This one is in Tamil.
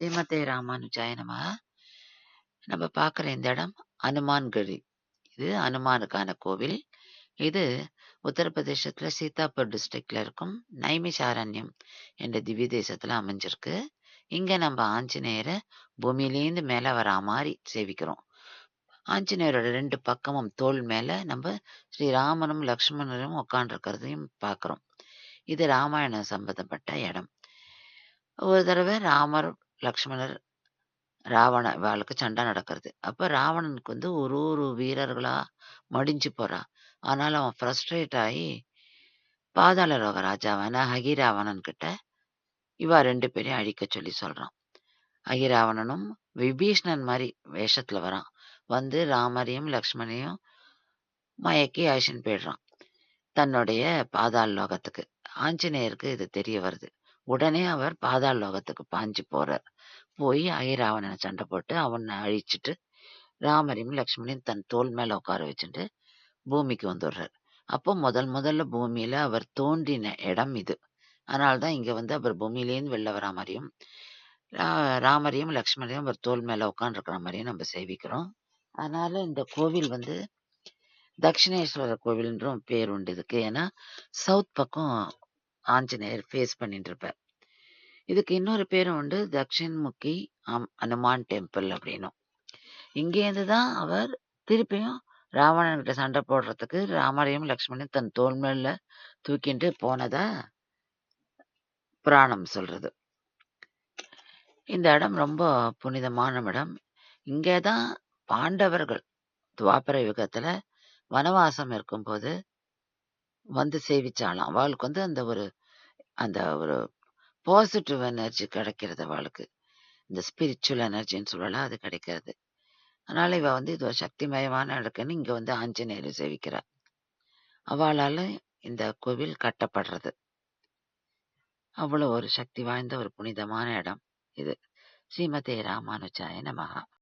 ஸ்ரீமதே ராமானுஜாய நமஹ. நம்ம பார்க்குற இந்த இடம் அனுமான்கடி. இது அனுமானுக்கான கோவில். இது உத்தரப்பிரதேசத்துல சீதாப்பூர் டிஸ்ட்ரிக்ட்ல இருக்கும் நைமிஷாரண்யம் என்ற திவ்ய தேசத்துல அமைஞ்சிருக்கு. இங்க நம்ம ஆஞ்சநேயர பூமியிலேருந்து மேல வரா மாரி சேவிக்கிறோம். ஆஞ்சநேயரோட 2 பக்கமும் தோள் மேல நம்ம ஸ்ரீராமனும், லக்ஷ்மணரும் உட்கார்ந்திருக்கிறதையும் பார்க்கிறோம். இது ராமாயணம் சம்பந்தப்பட்ட இடம். ஒரு தடவ ராமர், லக்ஷ்மணர், இவாளுக்கு சண்டை நடக்கிறது. அப்ப ராவணனுக்கு ஒரு வீரர்களா மடிஞ்சு போறா. ஆனாலும் அவன் ஃப்ரஸ்ட்ரேட் ஆயி பாதாள லோக ராஜாவான அகிராவணன் கிட்ட இவா 2 பேரையும் அழிக்கச் சொல்லி சொல்றான். அகிராவணனும் விபீஷ்ணன் மாரி வேஷத்துல வரான். வந்து ராமரையும், லக்ஷ்மணனையும் மயக்கி அழிச்சுன்னு போயிடுறான். தன்னுடைய பாதாள லோகத்துக்கு. ஆஞ்சநேயருக்கு இது தெரிய வருது. உடனே அவர் பாதாள லோகத்துக்கு பாஞ்சு போறார். போய் அகிராவணனை சண்டை போட்டு அவனை அழிச்சிட்டு ராமரையும், லக்ஷ்மணனையும் தன் தோள் மேல உட்கார வச்சுட்டு பூமிக்கு வந்துடுறார். அப்போ முதல்ல பூமியில அவர் தோன்றின இடம் இது. அதனாலதான் இங்க அவர் பூமியிலேருந்து வெளில வரா மாதிரியும், ராமரையும், லக்ஷ்மணரையும் அவர் தோள் மேல உட்காந்துருக்கிற மாதிரியும் நம்ம சேவிக்கிறோம். அதனால இந்த கோவில் தட்சிணேஸ்வரர் கோவில்ன்றும் பேர் உண்டு இதுக்கு. ஏன்னா சவுத் பக்கம் ஆஞ்சநேயர் ஃபேஸ் பண்ணிட்டு இருப்பார். இதுக்கு இன்னொரு பேரும் உண்டு, தக்ஷின்முகி அனுமான் டெம்பிள் அப்படின்னும். இங்கேருந்து தான் அவர் திருப்பியும் ராவணன்கிட்ட சண்டை போடுறதுக்கு ராமரையும், லக்ஷ்மணையும் தன் தோள் மேல தூக்கிட்டு போனதா புராணம் சொல்றது. இந்த இடம் ரொம்ப புனிதமான இடம். இங்கேதான் பாண்டவர்கள் துவாபர யுகத்துல வனவாசம் இருக்கும்போது வந்து சேவிச்சாலாம். அவளுக்கு அந்த ஒரு பாசிட்டிவ் எனர்ஜி கிடைக்கிறது அவளுக்கு. இந்த ஸ்பிரிச்சுவல் எனர்ஜின்னு சொல்லலாம், அது கிடைக்கிறது. அதனால இவ இது ஒரு சக்திமயமான இடக்குன்னு இங்க ஆஞ்சநேயரை சேவிக்கிறார். அவளால இந்த கோவில் கட்டப்படுறது. அவ்வளவு ஒரு சக்தி வாய்ந்த ஒரு புனிதமான இடம் இது. ஸ்ரீமதே ராமானுஜாய நமஹ.